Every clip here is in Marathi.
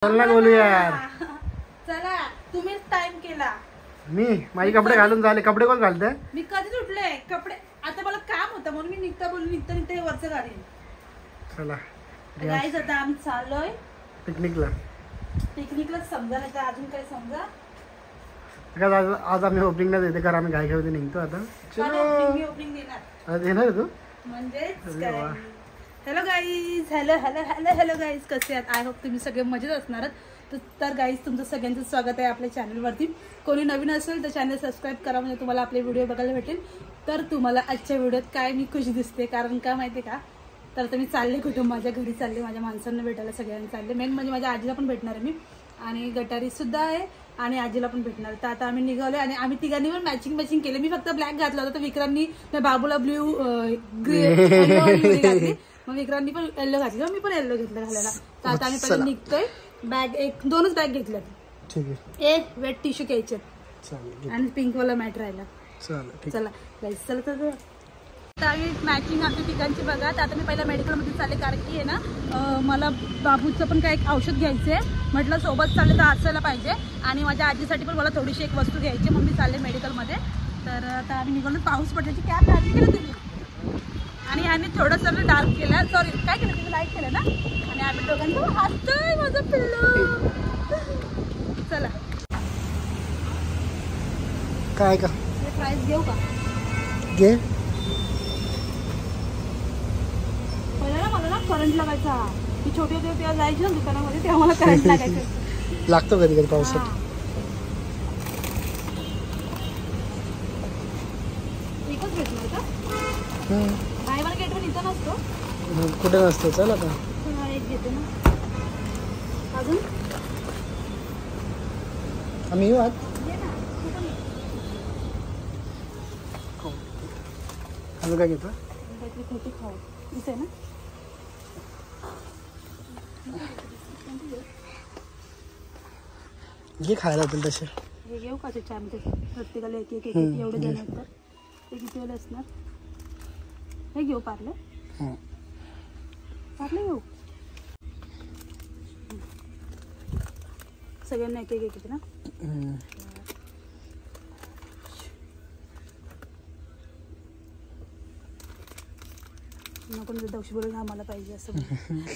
चला बोलू यार. चला तुम्हीच टाइम केला. मी माझे कपडे घालून झाले. कपडे कोण घालते? मी कधीच उठले. कपडे आता मला काम होतं म्हणून मी निघता निघता वरचं काढीन. चला गाईज आता आम्ही चाललोय पिकनिकला समजा नाही तर अजून काय समजा. आज आम्ही ओपनिंगला देते कारण आम्ही घाई निघतो आता. मी ओपनिंग देणार. आज येणार तू म्हणजे हॅलो गाईज. हॅलो गाईज, कसे आहात? आय होप तुम्ही सगळे मजेत असणार. तर गाईज तुमचं सगळ्यांचं स्वागत आहे आपल्या चॅनलवरती. कोणी नवीन असेल तर चॅनल सबस्क्राईब करा म्हणजे तुम्हाला आपले व्हिडिओ बघायला भेटेल. तर तुम्हाला आजच्या व्हिडिओत काय मी खुशी दिसते कारण का माहिती का, तर मी चालले कुठून माझ्या घरी चालले, माझ्या माणसांना भेटायला सगळ्यांना चालले. मेन म्हणजे माझ्या आजीला पण भेटणार आहे मी आणि गटारी सुद्धा आहे आणि आजीला पण भेटणार. तर आता आम्ही निघालो आणि आम्ही तिघांनी पण मॅचिंग केले. मी फक्त ब्लॅक घातला होता तर विक्रांतनी बाबूला ब्ल्यू ग्रे घातली, मग विक्रांतनी पण येल्लो घातली, मी पण येल्लो घेतलं घालायला. तर आता आम्ही पहिले निघतोय. बॅग दोनच बॅग घेतल्यात. ठीक आहे. एक वेट टिश्यू घ्यायचे आणि पिंक वाला मॅट राहिला. चला तर आम्ही मॅचिंग आमच्या ठिकाणची बघा. आता मी पहिला मेडिकलमध्ये चालले कारण की आहे ना मला बाबूचं पण काय एक औषध घ्यायचं आहे. म्हटलं सोबत चालले तर असायला पाहिजे आणि माझ्या आजीसाठी पण मला थोडीशी एक वस्तू घ्यायची म्हणून मी चालले मेडिकलमध्ये. तर आता आम्ही निघालो. पाऊस पडल्याची कॅप घातली केलं तुम्ही आणि आम्ही थोडंसं डार्क केलं. सॉरी काय केलं तुम्ही? लाईट केलं ना आणि आम्ही दोघांचं हसतोय माझं पिल्लू. चला काय का प्राईस घेऊ का? घे. मला ना करंट लागायचा. ती छोटी होती तेव्हा जायची ना दुकानामध्ये तेव्हा मला करंट लागायचं. लागतो कधी कधी पावसात. एकच भेटलं का? बाय वन गेट वन इथं नसतो. कुठे नसतो. चल आता एक घेते ना. अजून आम्ही येऊ आज. अजून काय घेतो? काहीतरी खोटी खाऊ इथे ना. घे खायला होतील तसे. हे घेऊ का ते चॅम्पे? प्रत्येकाला एक एक एवढे देणार तर ते किती वेळ असणार? हे घेऊ पार्ले. पार्ले घेऊ सगळ्यांना एक एक ना. नको दक्षी बोलायला आम्हाला पाहिजे असं.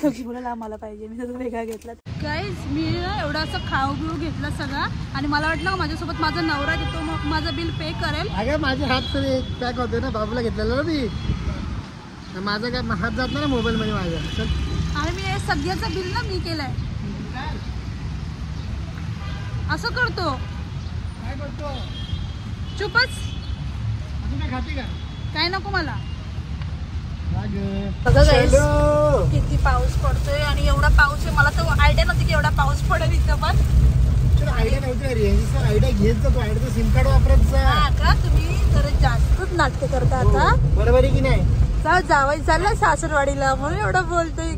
दक्षी बोलायला आम्हाला पाहिजे. मी सगळं वेगळा घेतला. गाईज मी एवढं असं खाऊ बिऊ घेतलं सगळं आणि मला वाटलं माझ्यासोबत माझा नवरा घेतो मग माझं बिल पे करेल. अगं माझे हात तरी एक पॅक होते ना, बाबूला घेतलेलं ना मी. माझा काय हात जात ना मोबाईल मध्ये माझ्या. चल आणि मी हे सगळ्याचं बिल ना मी केलंय. असं करतो काय करतो? चुपच. अजून काय खाते का? काय नको मला. बघा किती पाऊस पडतोय आणि एवढा पाऊस आहे. मला तर आयडिया नव्हती की एवढा पाऊस पडेल इथं. पण आयडिया नव्हती. रेंजचा आयडिया घेत जा तू. आयडिया सिम कार्ड वापरत जा. हा का? तुम्ही जरा जास्तच नाटक करता आता. बरोबर आहे की नाही? जावाई चालला सासरवाडीला म्हणून एवढं बोलतोय.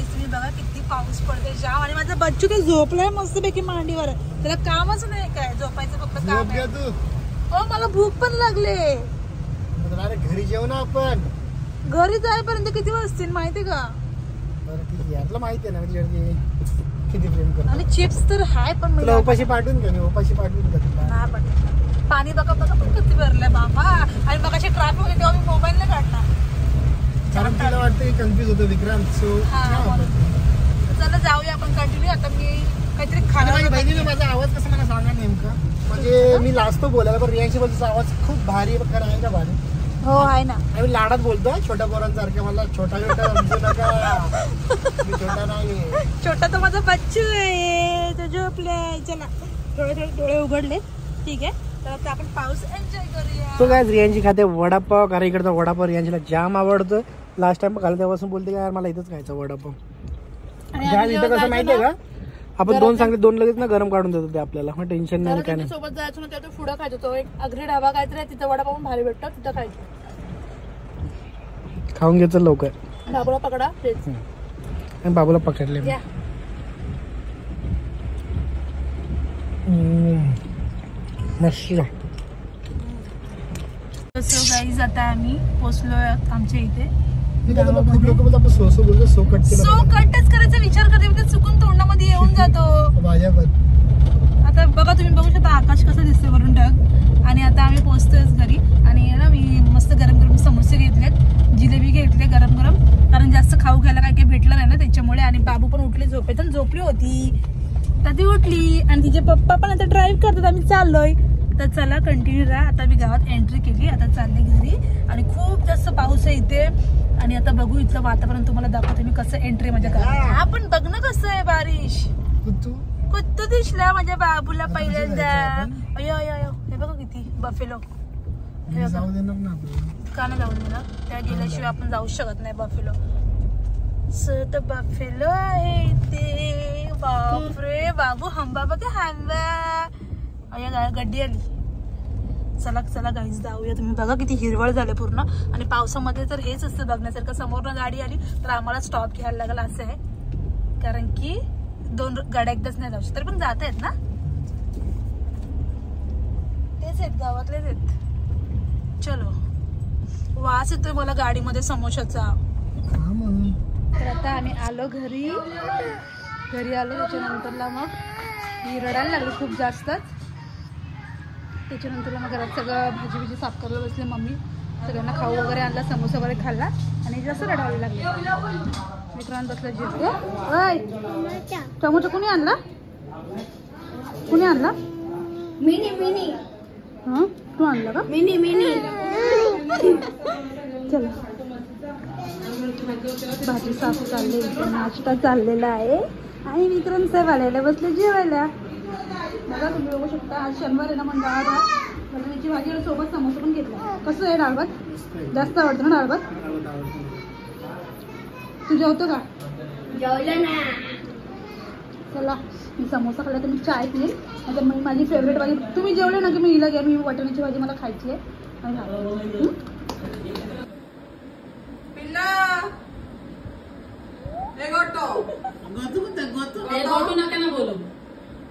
तुम्ही बघा किती पाऊस पडतोय जाम आणि माझा बच्चू काय झोपलाय मस्त पैकी मांडीवर. त्याला कामच नाही काय झोपायचं फक्त काम आहे. हो मला भूक पण लागले. घरी जेवू ना आपण. घरी जाईपर्यंत किती वाजतील माहिती का? यातलं माहिती आहे ना किती प्रेम करतो. आणि चिप्स तर हाय पण तुला उपाशी पाठवून का? मी उपाशी पाठवून का तुला? नाही पाठवून. पाणी बघा पण किती भरलंय बाबा. आणि मग अशी ट्रॅफिक होती तेव्हा मी मोबाईल नाही काढणार कारण तुला वाटतं कन्फ्युज होतो विक्रांत. सो चला जाऊया आपण कंटिन्यू. आता मी काहीतरी खाणार. बहिणीने माझा आवाज कसा मला सांगा नेमका. म्हणजे मी लाजतो बोलायला पण रियांशी बोलतो आवाज खूप भारी आहे का? भारी हो आहे ना. आम्ही लाडात बोलतो छोट्या पोरांसारखं. मला छोटा समजू नका. मी छोटा नाही. छोटा तर माझा बच्चू आहे. तो झोपलाय. चला थोडे डोळे उघडले. ठीक आहे. तर आता आपण पाऊस एन्जॉय करूया. तो काय रियांची खाते वडापाव. कारण इकडचा वडापाव रियांशीला जाम आवडतो. लास्ट टाइम खाल्ला तेव्हापासून बोलते का यार मला इथंच खायचं वडापाव. इथं कसं माहितीये का, आपण दोन सांगते दोन लगेच ना गरम काढून देतो ते आपल्याला. मग टेन्शन नाही काय नाही. सोबत जायचं ना त्यात पुढं खायचो. तो एक अग्री ढाबा काहीतरी तिथं वडापाव भारी भेटतो. तिथं खायचं. खाऊन घ्यायचं लवकर. बाबूला पकडा. बाबूला पकडले. मस्त. सो गाईज आता आम्ही पोचलोय आमच्या इथे. सो कटच करायचा विचार करते ते चुकून तोंडामध्ये येऊन जातो. आता बघा तुम्ही बघू शकता आकाश कसं दिसते वरून ढग. आणि आता आम्ही पोहोचतोय घरी. आणि ना मी मस्त गरम गरम समोसे घेतलेत, जिलेबी घेतले गरम गरम, कारण जास्त खाऊ घ्यायला काही भेटलं नाही ना त्याच्यामुळे. आणि बाबू पण उठले झोपेतून, झोपली होती तर ती उठली आणि तिचे पप्पा पण आता ड्राईव्ह करतात. आम्ही चाललोय तर चला कंटिन्यू राहा. आता मी गावात एंट्री केली, आता चालले घरी. आणि खूप जास्त पाऊस आहे इथे. आणि आता बघू इथलं वातावरण तुम्हाला दाखवते मी कसं एंट्री माझ्या गावात. आपण बघ ना कसं आहे बारिश. कुत्तू दिसला माझ्या बाबूला पहिल्यांदा. अयो अयो अयो हे बघा किती बफेलो. का नाही जाऊन देणार, त्या गेल्याशिवाय आपण जाऊ शकत नाही. बफेलो तर बफेलो आहे ते. बापरे बाबू हंबा बघा हंबा. अया गड्डी आली. चला चला गाईज जाऊया. तुम्ही बघा किती हिरवळ झाले पूर्ण. आणि पावसामध्ये तर हेच असतं बघण्यासारखं. समोरनं गाडी आली तर आम्हाला स्टॉप घ्यायला लागला असं आहे, कारण की 2 गाड्या एकदाच नाही जाऊ. तरी पण जात आहेत ना, तेच आहेत गावातलेच आहेत. चलो वास येतोय मला गाडीमध्ये समोशाचा. तर आता आम्ही आलो घरी. आलो त्याच्यानंतरला मग ही रडायला लागली खूप जास्तच. त्याच्यानंतर मग घरात सगळं भाजी बिजी साफ करायला बसले मम्मी. सगळ्यांना खाऊ वगैरे आणला, समोसा वगैरे खाल्ला आणि जास्त रडायला लागले. मित्रांनो बसला जिरतो. समोसा कुणी आणला? कुणी आणला? मिनी. हा तू आणला का? मिनी. चला भाजी साफ चालली, नाश्ता चाललेला आहे. आणि विक्रम साहेब आलेले बसले जेवायला. बघा तुम्ही बघू शकता आज शनिवार आहे ना, मग डाळ भात वरण्याची भाजी आणि सोबत समोसा पण घेतला. कसं आहे डाळ भात? जास्त आवडतं ना डाळ भात? तू जेवतो का? जेवलं ना. चला मी समोसा खाल्ला तर मी चाय पिले. आता मी माझी फेवरेट भाजी. तुम्ही जेवले ना की मी हिला घ्या. मी वाटाण्याची भाजी मला खायची आहे. आणि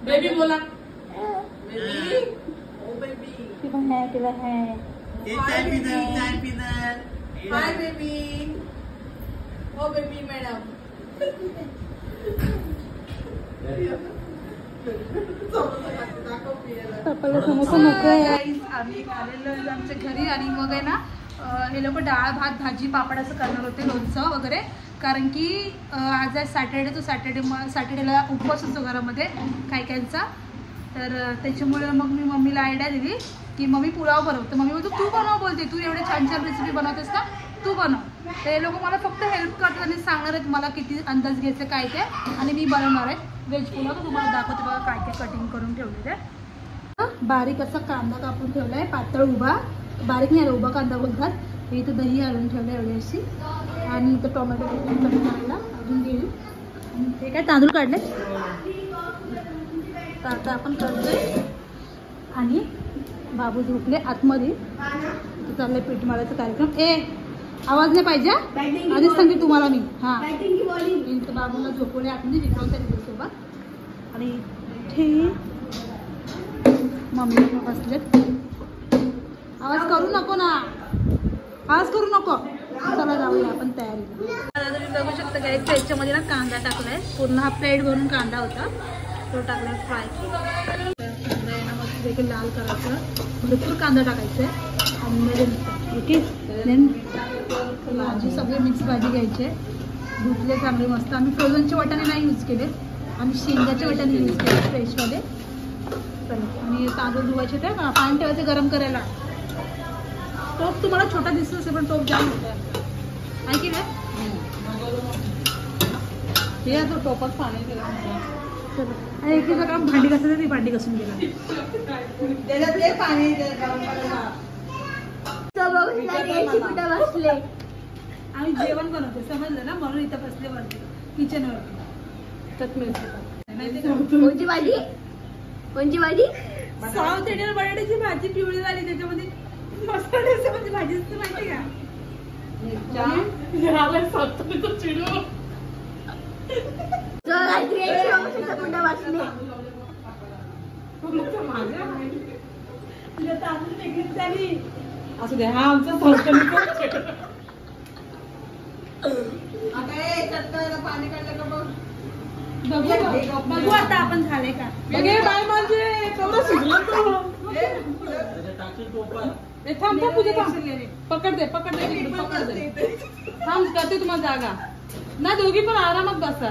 बेबी बोला. किंवा है हाय बेबी. ओ बेबी मॅडम. पप्पाला समोसा नको आहे. आम्ही आलेलो आमच्या घरी. आणि मग आहे ना हे लोक डाळ भात भाजी पापड असं करणार होते, लोणचं वगैरे. कारण की आज आहे सॅटर्डे, तो सॅटर्डेला उपवास असतो घरामध्ये काही काहींचा. तर त्याच्यामुळे मग मी मम्मीला आयडिया दिली की मम्मी पुलाव बनव. तर मम्मी बोलतो तू बनव, बोलते तू एवढे छान छान रेसिपी बनवतेस ना, तू बनव. तर हे लोक मला फक्त हेल्प करतात आणि सांगणार आहेत मला किती अंदाज घ्यायचं काय ते. आणि मी बनवणार आहे व्हेज पुलाव. तर तुम्हाला दाखवते बघा काय काय कटिंग करून ठेवलेलं आहे. बारीक असा कांदा कापून ठेवला आहे, पातळ उभा. बारीक नाही उभा कांदा बोलतात. इथं दही आणून ठेवलं एवढी अशी. आणि इथं टोमॅटो कटिंग करायला अजून घेईल. ते काय तांदूळ काढले तर आता आपण करतोय. आणि बाबू झोपले आतमध्ये. चाललंय पीठ मारायचा कार्यक्रम. आवाज नाही पाहिजे आधीच सांगते तुम्हाला मी. हां इथं बाबूला झोपवले आतमध्ये विक्रमच्या सोबत. आणि इथे मम्मी बसलेत. आवाज करू नको ना, आवाज करू नको. चला जाऊया आपण तयारी. तुम्ही बघू शकता काय याच्यामध्ये ना कांदा टाकलाय. पूर्ण हा प्लेट भरून कांदा होता तो टाकलाय फ्राय. मस्त देखील लाल करायचं. भरपूर कांदा टाकायचा आहे. आणि ओके देन भाजी सगळे मिक्स भाजी घ्यायचे. धुतले चांगले मस्त. आम्ही फ्रोझनचे वाटाणे नाही यूज केले, आम्ही शेंगाचे वाटाणे यूज केले फ्रेशमध्ये. चला आणि तांदूळ धुवायचे ते पाणी ठेवायचे गरम करायला. टोप तुम्हाला छोटा दिसतो असेल पण टोप जाम होता आहे की नाही. हे तो टोपात पाणी केलं. आणि एक सगळं भांडी घासायचं ती भांडी घासून गेला. पाणी बसले. आम्ही जेवण बनवतो समजलं ना, म्हणून इथं बसले वरती किचनवर. कोणची भाजी? कोणची भाजी? साऊथ इंडियन बटाट्याची भाजी पिवळी झाली. त्याच्यामध्ये मसाल्याची भाजी असते माहिती का? असू दे, हा आमचा संस्थानिक पाणी काढलं का बघ. बघू आता आपण झाले का. बाय माझे केवढं शिजलं तो. थांब थांब पूजा थांब. पकड दे पकड दे. थांब करते तुम्हाला जागा ना, दोघी पण आरामात बसा.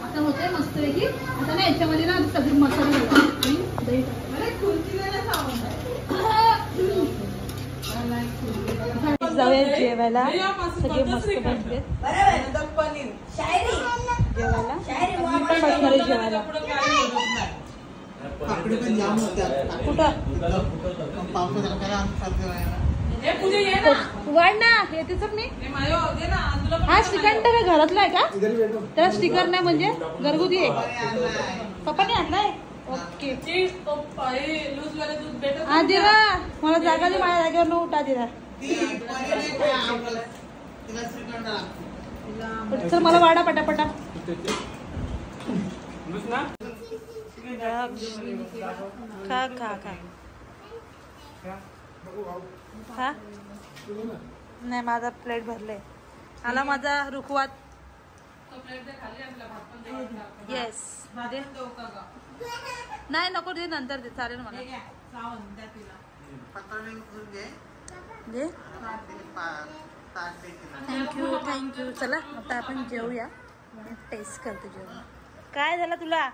आता होतंय मस्त पैकी. आता ना याच्यामध्ये ना सगळे मसाले दही जाऊया जेवायला. सगळे मस्त बसले जेवायला. वाढ ना येते सर मी. हा श्रीखंड काय घरातला आहे का? त्याला स्टिकर नाही म्हणजे घरगुती आहे. पप्पाने आणलाय. ओके हा दिरा मला जागा दे, माझ्या जागेवर न उठा दिरा. सर मला वाडा पटापटा. खा खा खा खा. नाही माझा प्लेट भरले. आला माझा रुखवात. येस नाही नको दे, नंतर दे चालेल मला. दे थँक्यू थँक्यू. चला आता आपण जेवूया. टेस्ट करतो जेवण. काय झालं तुला?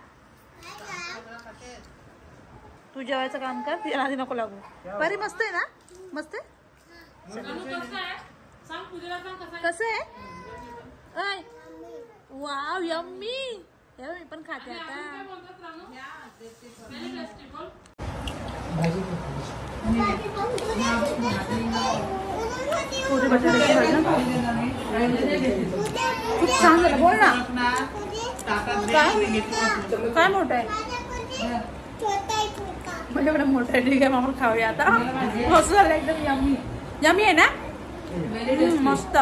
तू जेवायचं काम कर, ती आधी नको लागू. बरी मस्त आहे ना? मस्त आहे. कसं आहे? अय वाव यम्मी. मी पण खाते आता. खूप छान झालं. बोल ना. काय मोठं आहे? म्हणजे मोठं आहे. ठीक आहे मग खाऊया आता. मस्त झालं एकदम यम्मी. यम्मी आहे ना? मस्त.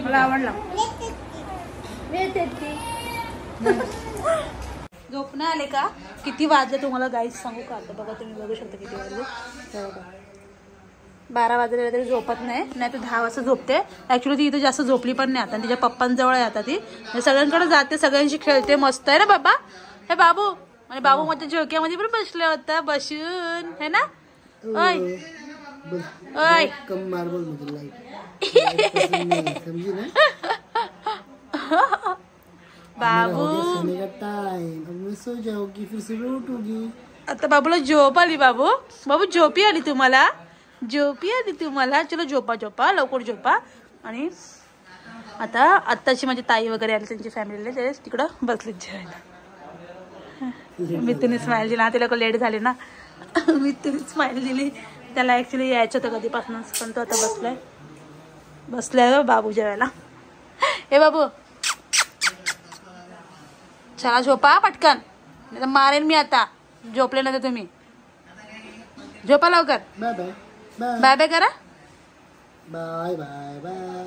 मला आवडला. झोपणं आले का? किती वाजले तुम्हाला गाईज सांगू का? आता बघा तुम्ही बघू शकता किती वाजले. 12 वाजले तरी झोपत नाही. तर 10 वाजता झोपते. ऍक्च्युली ती इथे जास्त झोपली पण नाही आता. तिच्या पप्पांजवळ आहे आता ती. सगळ्यांकडे जाते, सगळ्यांशी खेळते. मस्त आहे ना बाबा. हे बाबू आणि बाबू मध्ये झोक्यामध्ये पण बसले होता बसून है ना. ओय ओय बाबू आता बाबूला झोप आली. बाबू बाबू झोपी आली तुम्हाला. झोपी आली तुम्हाला. चलो झोपा झोपा लवकर झोपा. आणि आता आत्ताची माझी ताई वगैरे आली, त्यांची फॅमिली ते तिकडं बसले जेवायला. मितूने स्माइल दिला. ते लोक लेट झाले ना. मितूने स्माइल दिली. त्याला ऍक्च्युली यायचं होतं कधीपासूनच, पण तो आता बसलाय बाबू जेवायला. हे बाबू चला झोपा पटकन, नाही तर मारेन मी आता. झोपले नाही तर तुम्ही. झोपा लवकर. बाय बाय बाय बाय करा. Bye bye bye.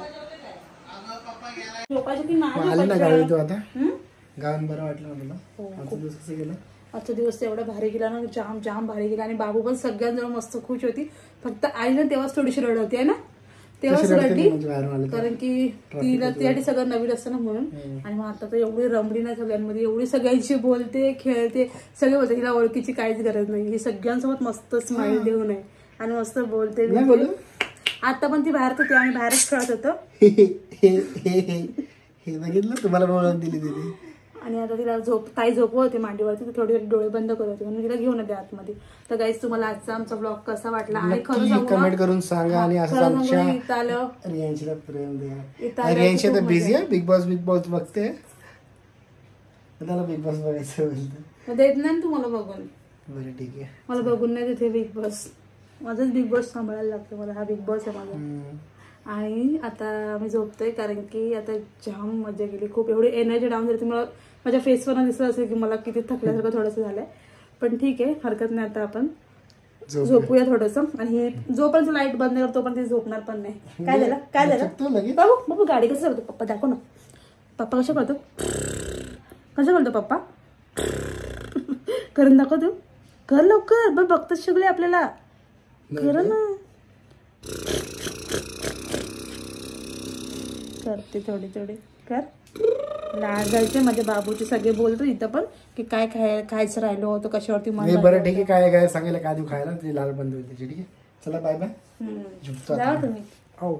झोपायची की नाही तू आता? गाऊन बरं वाटलं मला. आजचा दिवस कसं गेला? आजचा दिवस एवढा भारी गेला ना, जाम जाम भारी गेला. आणि बाबू पण सगळ्यांजवळ मस्त खुश होती. फक्त आई ना तेव्हाच थोडीशी रड होती आहे ना. तेव्हाच रडली कारण की तिला त्यासाठी सगळं नवीन असतं ना म्हणून. आणि मग आता तर एवढी रमली ना सगळ्यांमध्ये, एवढी सगळ्यांशी बोलते खेळते. सगळे बोलते हिला ओळखीची काहीच गरज नाही. ही सगळ्यांसोबत मस्त स्माइल देऊन आहे आणि मस्त बोलते. आता पण ती बाहेर होती, आम्ही बाहेरच खेळत होतो. हे बघितलं तुम्हाला बोलून दिली दिली. आणि आता तिला ताई झोपवते मांडीवरती. थोडी डोळे बंद करत होते म्हणून तिला घेऊन येते आतमध्ये. तर गाईस तुम्हाला आजचा आमचा ब्लॉग कसा वाटला आणि खरं सांगू कमेंट करून सांगा. आणि असं रियांशीला प्रेम द्या. रियांशी तर बिझी आहे, बिग बॉस बघते. त्याला बिग बॉस बघायचं बोलतं. देत नाही तुम्हाला बघून. बरं ठीक आहे. मला बघून नाही तिथे बिग बॉस. माझंच बिग बॉस सांभाळायला लागतं मला. हा बिग बॉस आहे माझा. आणि आता मी झोपतोय कारण की आता जाम मजा गेली. खूप एवढी एनर्जी डाऊन झाली. तुम्हाला माझ्या फेसवर दिसलं असेल की मला किती थकल्यासारखं थोडंसं झालंय. पण ठीक आहे हरकत नाही. आता आपण झोपूया थोडंसं. आणि जोपर्यंत लाईट बंद करतो पण ती झोपणार पण नाही. काय झालं काय झालं बाबू? बाबू गाडी कसं करतो पप्पा दाखव ना. पप्पा कसं करतो पप्पा करून दाखव तू कर लवकर बघ बघतच सगळे आपल्याला कर ना करते थोडी कर लाजायचे माझ्या बाबूचे सगळे बोलतो इथं पण की काय खायचं राहिलो होतं कशावरती नाही बरं ठीक आहे काय सांगायला काय देऊ खायला ते लाल बंद होईल त्याची ठीक आहे चला बाय बाय जा तुम्ही हो